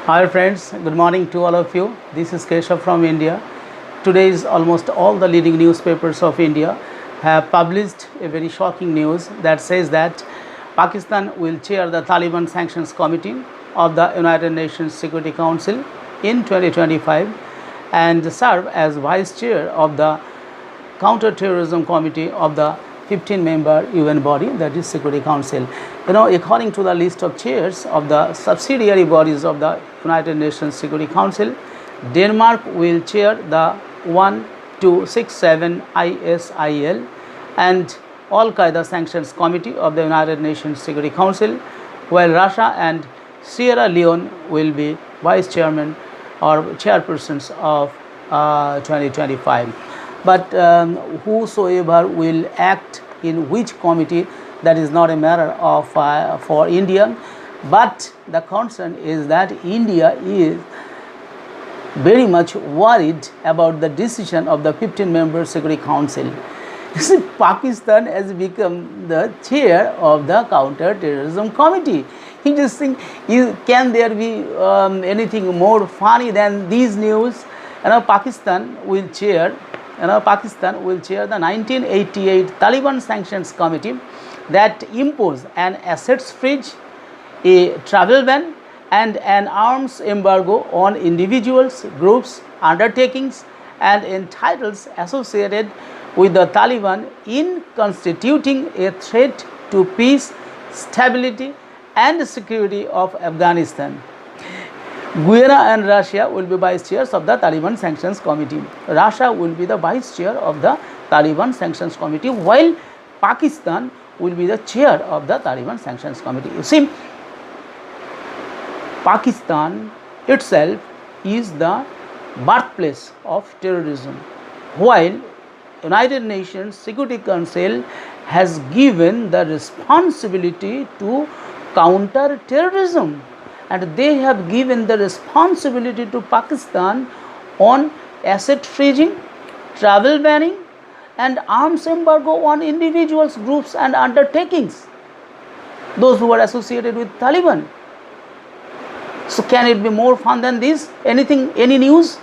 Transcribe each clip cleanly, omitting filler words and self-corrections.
Hi friends, good morning to all of you. This is Keshab from India. Today is almost all the leading newspapers of India have published a very shocking news that says that Pakistan will chair the Taliban Sanctions Committee of the United Nations Security Council in 2025 and serve as vice chair of the counter-terrorism committee of the 15-member UN body, that is Security Council. According to the list of chairs of the subsidiary bodies of the United Nations Security Council, Denmark will chair the 1267 ISIL and Al-Qaeda Sanctions Committee of the United Nations Security Council, while Russia and Sierra Leone will be vice chairman or chairpersons of 2025. But whosoever will act in which committee, that is not a matter of for India, but the concern is that India is very much worried about the decision of the 15-member Security Council. You see, Pakistan has become the chair of the counter-terrorism committee. You just think, can there be anything more funny than these news? Pakistan will chair the 1988 Taliban Sanctions Committee that imposed an assets freeze, a travel ban, and an arms embargo on individuals, groups, undertakings, and entitles associated with the Taliban in constituting a threat to peace, stability, and security of Afghanistan. Guyana and Russia will be vice chairs of the Taliban Sanctions Committee. Russia will be the vice chair of the Taliban Sanctions Committee, while Pakistan will be the chair of the Taliban Sanctions Committee. You see, Pakistan itself is the birthplace of terrorism, while United Nations Security Council has given the responsibility to counter terrorism, and they have given the responsibility to Pakistan on asset freezing, travel banning, and arms embargo on individuals, groups, and undertakings, those who are associated with Taliban. So can it be more fun than this? Any news?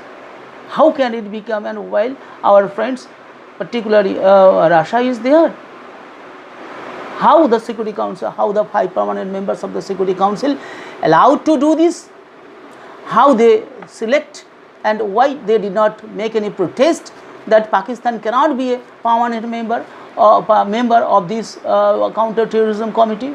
How can it become? And while our friends, particularly Russia, is there, how the Security Council, how the 5 permanent members of the Security Council allowed to do this, how they select, and why they did not make any protest that Pakistan cannot be a permanent member of this counter-terrorism committee.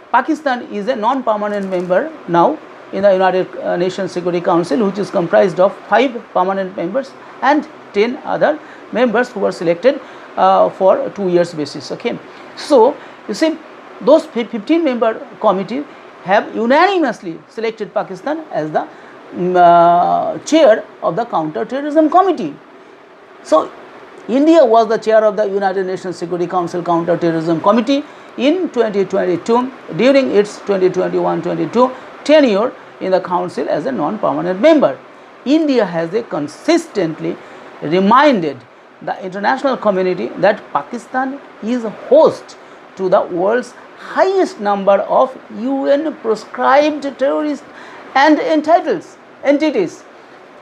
Pakistan is a non-permanent member now in the United Nations Security Council, which is comprised of 5 permanent members and 10 other members who were selected for 2 years basis. Okay, so you see, those 15-member committee have unanimously selected Pakistan as the chair of the counter-terrorism committee. So India was the chair of the United Nations Security Council counter-terrorism committee in 2022 during its 2021-22 tenure in the council as a non-permanent member. India has consistently reminded the international community that Pakistan is host to the world's highest number of UN proscribed terrorist and entities.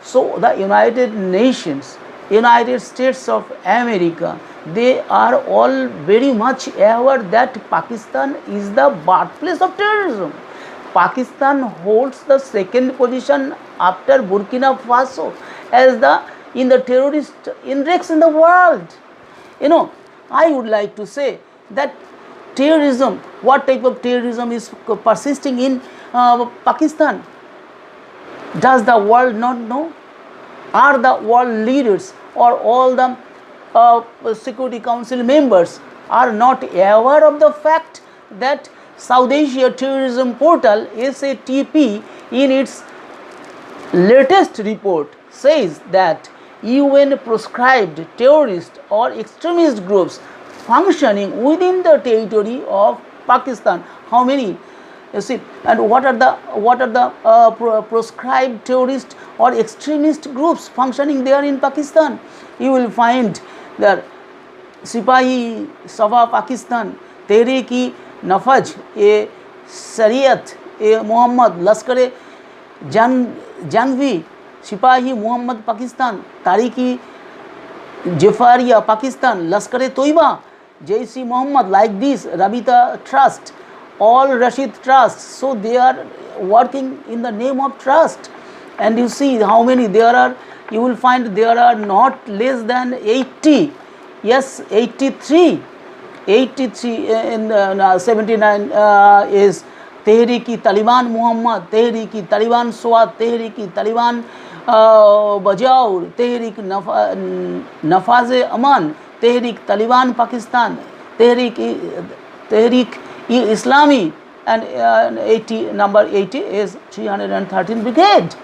So the United Nations, United States of America, they are all very much aware that Pakistan is the birthplace of terrorism. Pakistan holds the second position after Burkina Faso as in the terrorist index in the world. I would like to say that terrorism, what type of terrorism is persisting in Pakistan? Does the world not know? Are the world leaders or all the Security Council members are not aware of the fact that South Asia Terrorism Portal SATP in its latest report says that UN proscribed terrorist or extremist groups functioning within the territory of Pakistan? How many? You see, and what are the proscribed terrorist or extremist groups functioning there in Pakistan? You will find that Sipahi Sabha Pakistan, Tehreek-e Nafaz, a Shariat, a Muhammad, Lashkar-e Jangvi, Sipahi Muhammad Pakistan, Tariki Jafaria Pakistan, Lashkar-e-Toiba, Jaish Muhammad, like this, Rabita Trust, all Rashid Trust. So they are working in the name of trust. And you see how many there are. You will find there are not less than 80, yes, 83 in 79 is Tehriki Taliban Muhammad, Tehriki Taliban Swat, Tehriki Taliban Bajaur, Tehrik Nafaze Aman, Tehrik Taliban Pakistan, Tehrik Islami, and 80, number 80 is 313 Brigade.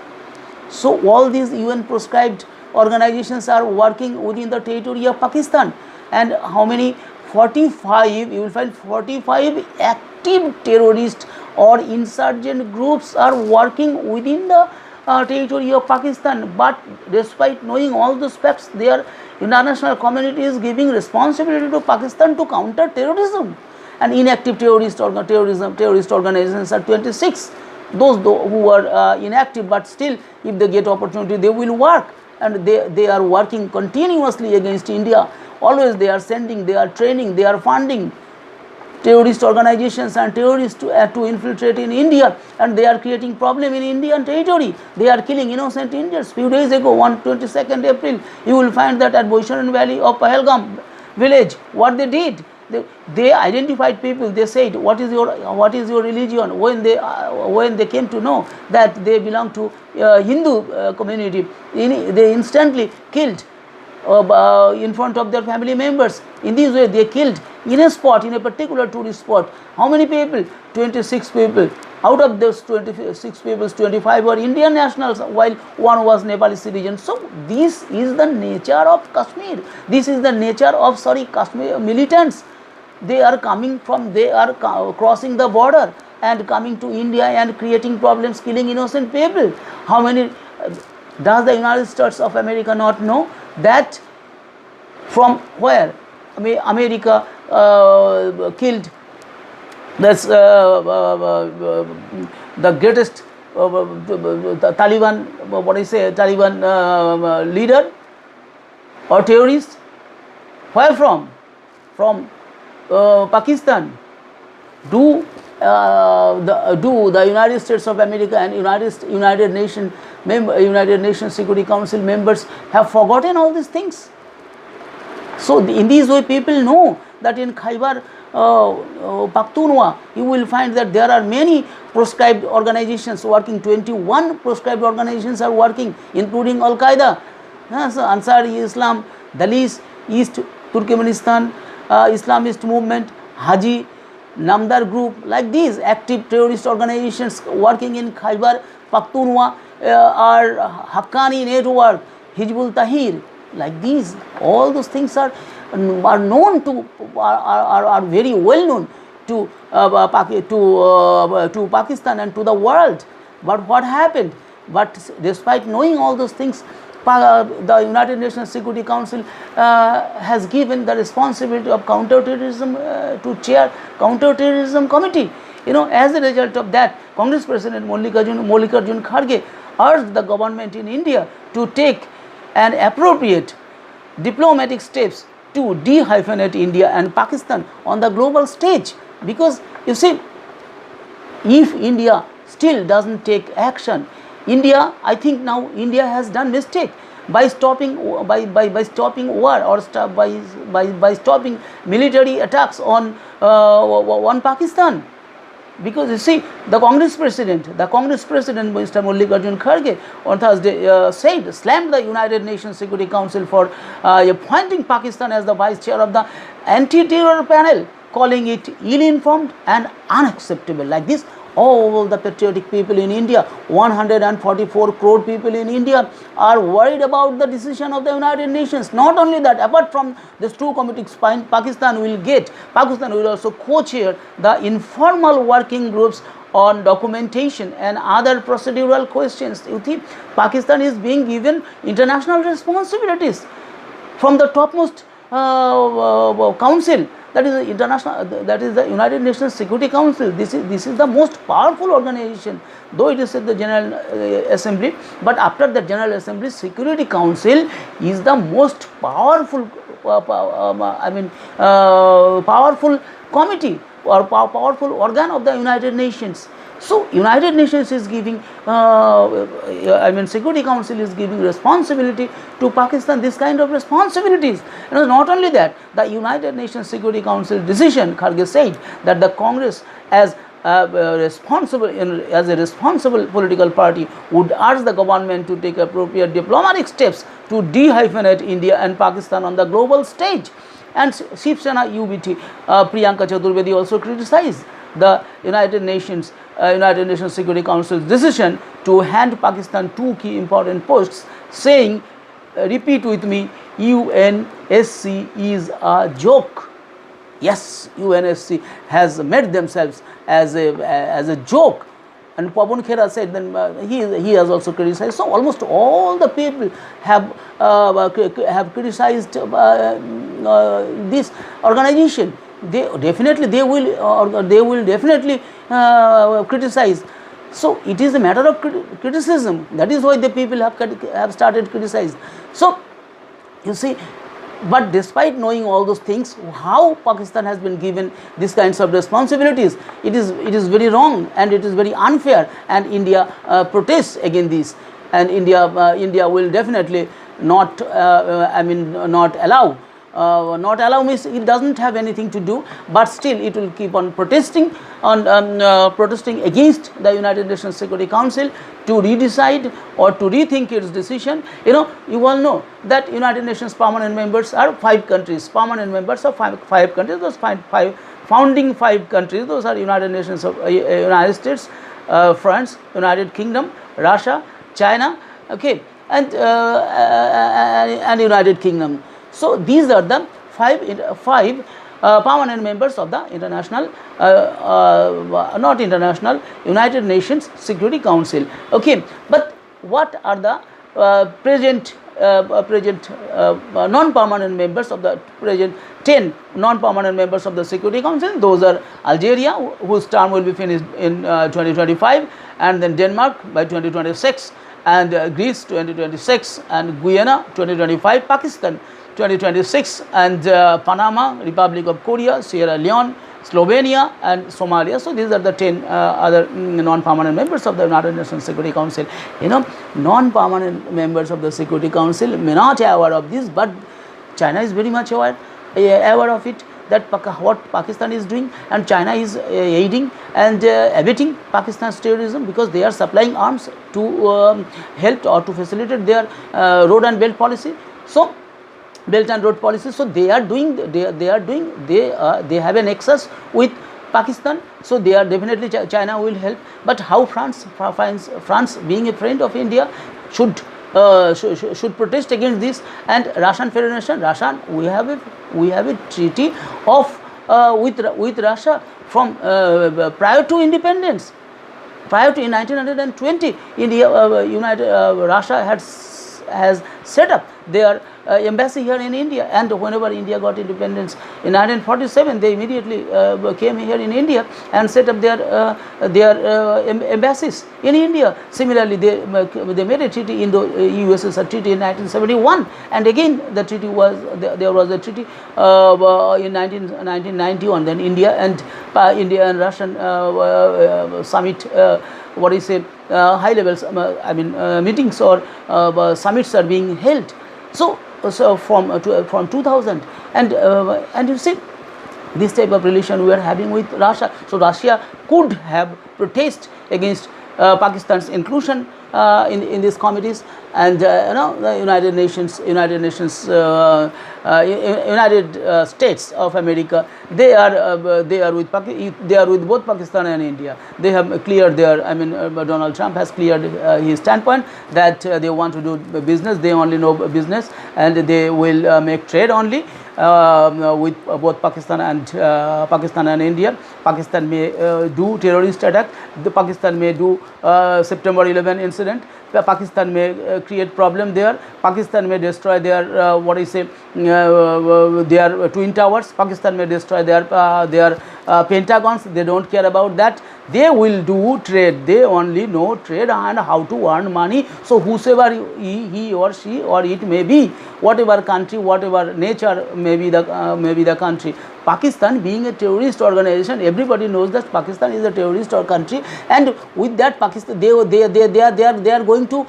So all these UN proscribed organizations are working within the territory of Pakistan. And how many? 45, you will find 45 active terrorist or insurgent groups are working within the territory of Pakistan. But despite knowing all those facts, their international community is giving responsibility to Pakistan to counter terrorism. And inactive terrorist organizations are 26. Those who are inactive, but still if they get opportunity they will work, and they are working continuously against India. Always they are sending, they are training, they are funding terrorist organizations and terrorists to infiltrate in India, and they are creating problem in Indian territory. They are killing innocent Indians. Few days ago, 22nd April, you will find that at Boisharan Valley of Pahelgam village, what they did, they identified people. They said, what is your religion? When they came to know that they belong to Hindu community, they instantly killed in front of their family members. In this way they killed in a spot, in a particular tourist spot. How many people? 26 people. Out of those 26 people, 25 were Indian nationals, while one was Nepali citizen. So this is the nature of Kashmir. This is the nature of Kashmir militants. They are coming from, they are crossing the border and coming to India and creating problems, killing innocent people. How many? Does the United States of America not know that from where America killed that's the greatest the Taliban, Taliban leader or terrorist? Where from? From Pakistan. Do the United States of America and United Nations Security Council members have forgotten all these things? So in this way people know that in Khyber Pakhtunkhwa you will find that there are many proscribed organizations working. 21 proscribed organizations are working, including Al Qaeda, so Ansari Islam, Dalis, East Turkmenistan Islamist movement, Haji Namdar group, like these active terrorist organizations working in Khyber Pakhtunkhwa are Haqqani network, Hizbul Tahrir, like these. All those things are known to, are very well known to Pakistan and to the world. But what happened? But despite knowing all those things, the United Nations Security Council has given the responsibility of counter-terrorism to chair counter-terrorism committee. As a result of that, Congress President Mallikarjun Kharge urged the government in India to take an appropriate diplomatic steps to de-hyphenate India and Pakistan on the global stage. Because you see, if India still doesn't take action, I think now India has done mistake by stopping by stopping war or by stopping military attacks on Pakistan. Because you see, the Congress President Mr. Mallikarjun Kharge on Thursday slammed the United Nations Security Council for appointing Pakistan as the vice chair of the anti-terror panel, calling it ill-informed and unacceptable. Like this, all the patriotic people in India, 144 crore people in India, are worried about the decision of the United Nations. Not only that, apart from these two committees Pakistan will also co-chair the informal working groups on documentation and other procedural questions. You think Pakistan is being given international responsibilities from the topmost council, that is the international, that is the United Nations Security Council. This is the most powerful organization, though it is at the General Assembly, but after the General Assembly, Security Council is the most powerful powerful committee or powerful organ of the United Nations. So United Nations is giving, Security Council is giving responsibility to Pakistan, this kind of responsibilities. And not only that, the United Nations Security Council decision, Kharge said that the Congress as a responsible political party would urge the government to take appropriate diplomatic steps to de-hyphenate India and Pakistan on the global stage. And Shiv Sena UBT Priyanka Chaturvedi also criticized the United Nations Security Council's decision to hand Pakistan 2 key important posts, saying, repeat with me, UNSC is a joke. Yes, UNSC has made themselves as a joke. And Pawan Khera said, then he has also criticized. So almost all the people have criticized this organization. They will definitely criticize. So it is a matter of criticism. That is why the people have started criticizing. So you see, but despite knowing all those things, how Pakistan has been given these kinds of responsibilities, it is very wrong and it is very unfair, and India protests against this, and India will definitely not allow. Not allow means it doesn't have anything to do, but still it will keep on protesting against the United Nations Security Council to redecide or to rethink its decision. You all know that United Nations permanent members are 5 countries. Permanent members are five countries. Those founding 5 countries. Those are United Nations of United States, France, United Kingdom, Russia, China, okay, and United Kingdom. So these are the five permanent members of the United Nations Security Council. Okay, but what are the present non-permanent members of the present 10 non-permanent members of the Security Council? Those are Algeria, whose term will be finished in 2025, and then Denmark by 2026, and Greece 2026, and Guyana 2025, Pakistan 2026, and Panama, Republic of Korea, Sierra Leone, Slovenia, and Somalia. So these are the 10 other non-permanent members of the United Nations Security Council. Non-permanent members of the Security Council may not be aware of this, but China is very much aware of it, that what Pakistan is doing, and China is aiding and abetting Pakistan's terrorism, because they are supplying arms to help or to facilitate their road and belt policy. So belt and road policy. So they have a nexus with Pakistan. So they are definitely, China will help. But how France being a friend of India should protest against this. And Russian Federation, we have a treaty of with Russia from prior to independence. Prior to in 1920, Russia has set up their embassy here in India, and whenever India got independence in 1947, they immediately came here in India and set up their embassies in India. Similarly, they made a treaty, Indo-USSR treaty in 1971, and again the treaty was there was a treaty in 1991. Then India and Russian Summit. High levels, meetings or summits are being held. So from 2000, and you see this type of relation we are having with Russia. So Russia could have protested against Pakistan's inclusion in these committees, and the United States of America, they are with both Pakistan and India. They have cleared their, Donald Trump has cleared his standpoint that they want to do business. They only know business, and they will make trade only with both Pakistan and India. Pakistan may do terrorist attack. Pakistan may do September 11 incident. accident, Pakistan may create problem there. Pakistan may destroy their their twin towers. Pakistan may destroy their pentagons. They don't care about that. They will do trade. They only know trade and how to earn money. So whosoever he or she or it may be, whatever country, whatever nature may be the country. Pakistan being a terrorist organization, everybody knows that Pakistan is a terrorist country, and with that Pakistan they are going to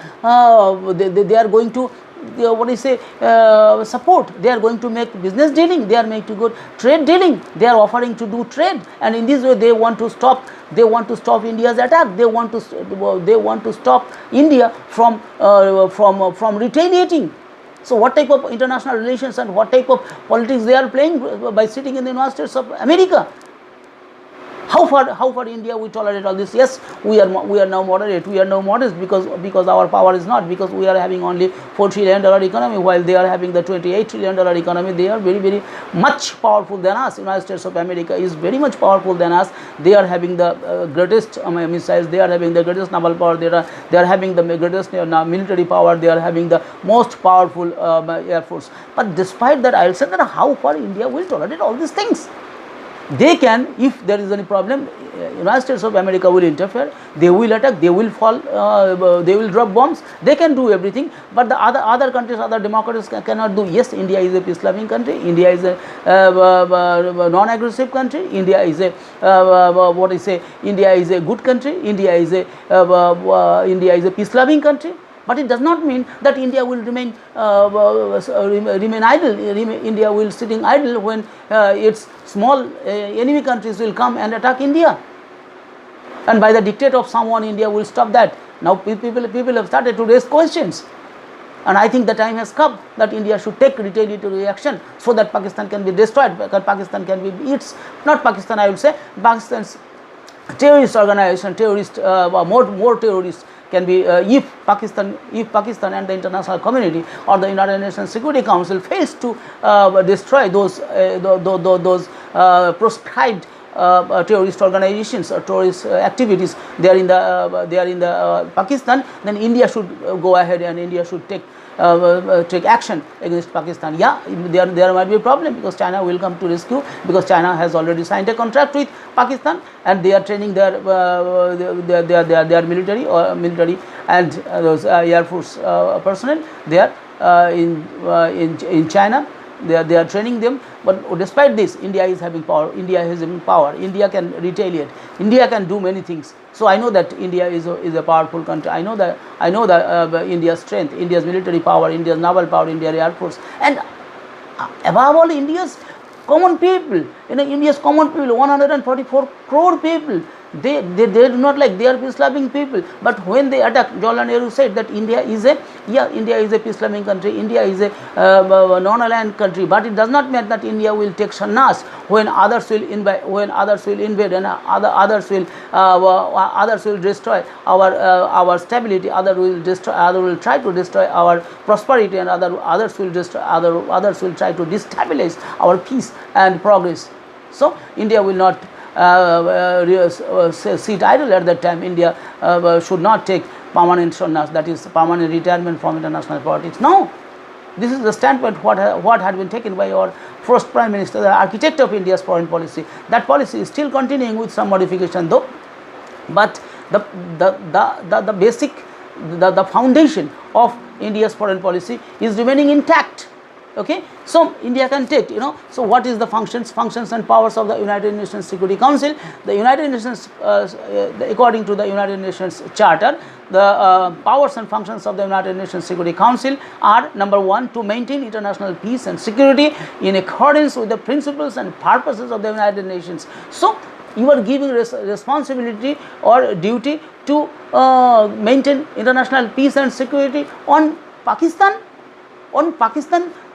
support. They are going to make business dealing. They are making good trade dealing. They are offering to do trade, and in this way they want to stop. They want to stop India's attack. They want to stop India from retaliating. So what type of international relations and what type of politics they are playing by sitting in the United States of America? How far India will tolerate all this? Yes, we are now moderate, we are now modest because our power is not, because we are having only $4 trillion economy while they are having the $28 trillion economy. They are very much powerful than us. United States of America is very much powerful than us. They are having the greatest missiles. They are having the greatest naval power. They are having the greatest military power. They are having the most powerful air force. But despite that, I will say that how far India will tolerate all these things? They can, if there is any problem, United States of America will interfere. They will attack. They will fall. They will drop bombs. They can do everything. But the other countries, other democracies cannot do. Yes, India is a peace-loving country. India is a non-aggressive country. India is a India is a good country. India is a peace-loving country. But it does not mean that India will remain idle. India will sitting idle when its small enemy countries will come and attack India. And by the dictate of someone, India will stop that. Now people have started to raise questions. And I think the time has come that India should take retaliatory action so that Pakistan can be destroyed. Because Pakistan can be, it's not Pakistan, I would say, Pakistan's terrorist organization, more terrorists can be if Pakistan and the international community or the United Nations Security Council fails to destroy those proscribed terrorist organizations or terrorist activities there in the Pakistan, then India should go ahead and India should take action against Pakistan. Yeah, there might be a problem because China will come to rescue, because China has already signed a contract with Pakistan and they are training their military and those air force personnel there in China. They are training them, but despite this, India is having power. India can retaliate. India can do many things. So I know that India is a powerful country. I know that India's strength, India's military power, India's naval power, India's air force, and above all, India's common people. India's common people, 144 crore people. They do not like, they are peace-loving people. But when they attack, Jawaharlal Nehru said that India is a peace-loving country. India is a non-aligned country. But it does not mean that India will take sannyas when others will invade, and others will destroy our stability. Others will try to destroy our prosperity, and others will try to destabilize our peace and progress. So India will not sit idle at that time. India should not take permanent sannyas, that is permanent retirement from international politics. No, this is the standpoint what had been taken by our first Prime Minister, the architect of India's foreign policy. That policy is still continuing with some modification though, but the basic, the foundation of India's foreign policy is remaining intact. Okay, so India can take, so what is the functions and powers of the United Nations Security Council? The United Nations, according to the United Nations Charter, the powers and functions of the United Nations Security Council are: number one, to maintain international peace and security in accordance with the principles and purposes of the United Nations. So you are giving responsibility or duty to maintain international peace and security on Pakistan,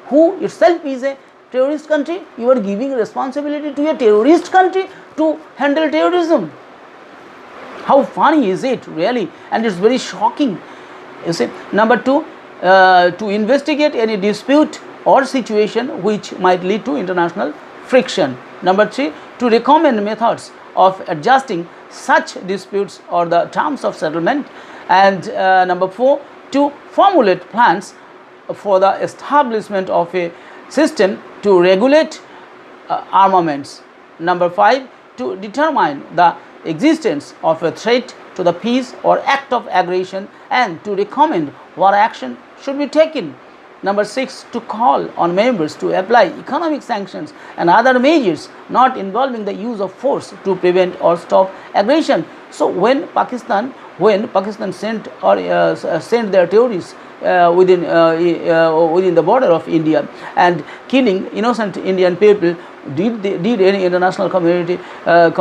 who itself is a terrorist country. You are giving responsibility to a terrorist country to handle terrorism. How funny is it, really? And it's very shocking. You see, number two, to investigate any dispute or situation which might lead to international friction. Number three, to recommend methods of adjusting such disputes or the terms of settlement. And number 4, to formulate plans for the establishment of a system to regulate armaments. Number 5, to determine the existence of a threat to the peace or act of aggression and to recommend what action should be taken. Number 6, to call on members to apply economic sanctions and other measures not involving the use of force to prevent or stop aggression. So when Pakistan sent their terrorists within the border of India and killing innocent Indian people, did any international community the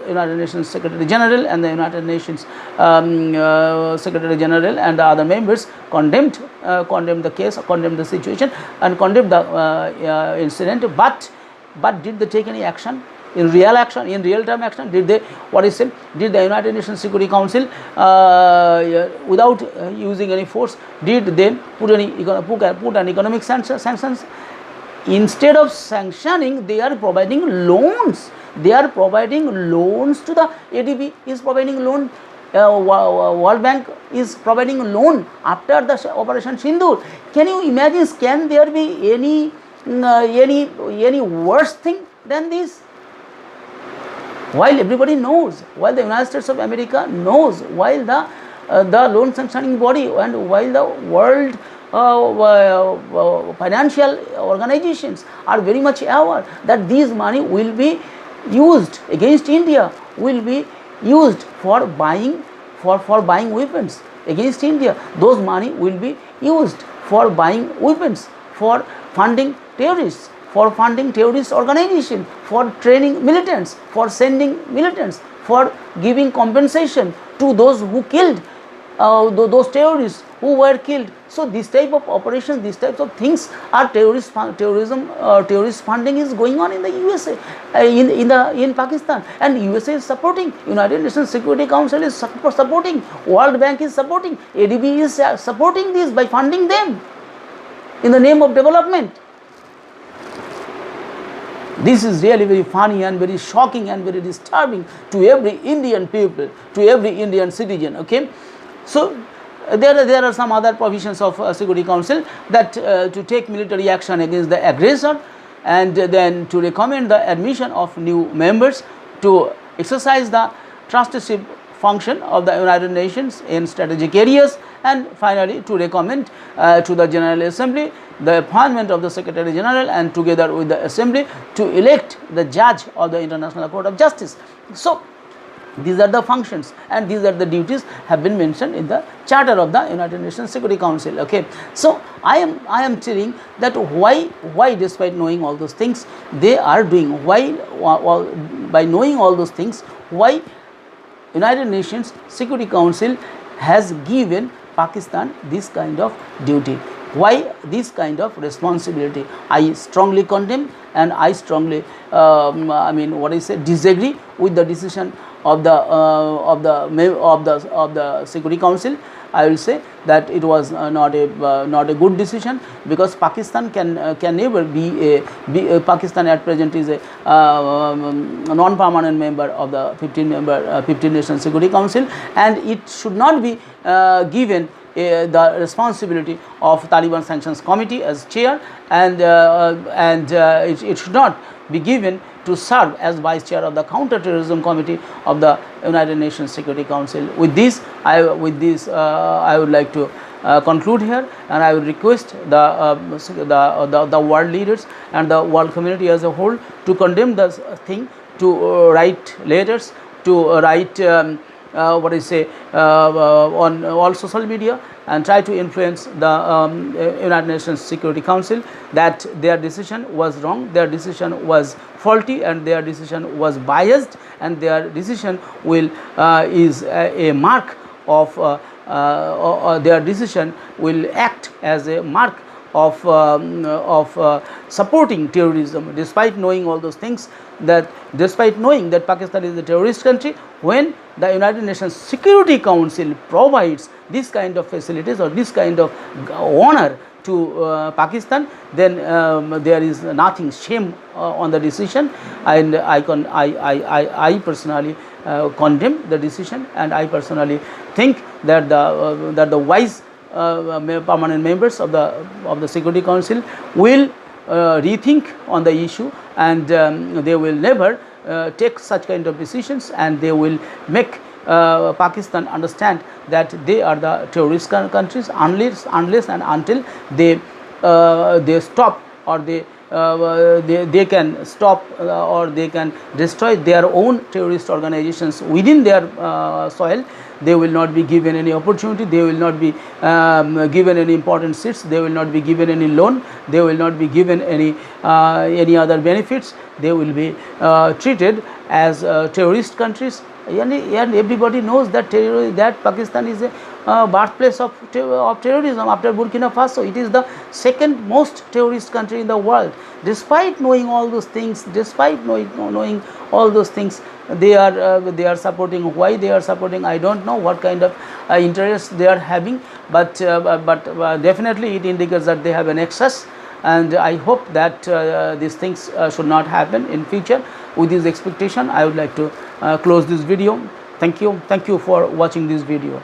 United Nations Secretary General and the United Nations Secretary General and the other members condemned the case, condemned the situation and condemned the incident, but did they take any action? In real time action, did they, did the United Nations Security Council without using any force, did they put an economic sanctions? Instead of sanctioning, they are providing loans. They are providing loans to the ADB is providing loan. World Bank is providing loan after the Operation Sindoor. Can you imagine? Can there be any worse thing than this? While everybody knows, while the United States of America knows, while the loan sanctioning body and while the world financial organizations are very much aware that these money will be used against India, will be used for buying weapons against India. Those money will be used for buying weapons, for funding terrorists, for funding terrorist organizations, for training militants, for sending militants, for giving compensation to those who killed those terrorists who were killed. So this type of operations, these types of things are terrorist funding is going on in the USA, in Pakistan, and USA is supporting, United Nations Security Council is supporting, World Bank is supporting, ADB is supporting this by funding them in the name of development. This is really very funny and very shocking and very disturbing to every Indian people, to every Indian citizen. Okay, so there are some other provisions of Security Council that to take military action against the aggressor, and then to recommend the admission of new members, to exercise the trusteeship function of the United Nations in strategic areas, and finally to recommend to the General Assembly the appointment of the Secretary General and together with the Assembly to elect the judge of the International Court of Justice. So these are the functions and these are the duties have been mentioned in the Charter of the United Nations Security Council. Okay, so I am telling that why despite knowing all those things they are doing, by knowing all those things, why United Nations Security Council has given Pakistan this kind of duty, why this kind of responsibility. I strongly condemn and I strongly disagree with the decision of the Security Council. I will say that it was not a good decision, because Pakistan can never be Pakistan at present is a non-permanent member of the 15 Nation Security Council, and it should not be given the responsibility of Taliban Sanctions Committee as chair, and it should not be given to serve as vice chair of the counter-terrorism committee of the United Nations Security Council. With this, I would like to conclude here, and I will request the world leaders and the world community as a whole to condemn this thing, to write letters, to write on all social media, and try to influence the United Nations Security Council that their decision was wrong, their decision was faulty, and their decision was biased, and their decision is a mark of their decision will act as a mark of supporting terrorism, despite knowing all those things, that despite knowing that Pakistan is a terrorist country, when the United Nations Security Council provides this kind of facilities or this kind of honor to Pakistan, then there is nothing shame on the decision, and I personally condemn the decision, and I personally think that the wise permanent members of the Security Council will rethink on the issue, and they will never take such kind of decisions, and they will make Pakistan understand that they are the terrorist countries unless and until they stop, or they can stop or they can destroy their own terrorist organizations within their soil. They will not be given any opportunity, they will not be given any important seats, they will not be given any loan, they will not be given any other benefits. They will be treated as terrorist countries, and everybody knows that Pakistan is a birthplace of terrorism after Burkina Faso. It is the second most terrorist country in the world. Despite knowing all those things, they are supporting. Why they are supporting, I don't know what kind of interest they are having, but definitely it indicates that they have an excess, and I hope that these things should not happen in future. With this expectation, I would like to close this video. Thank you for watching this video.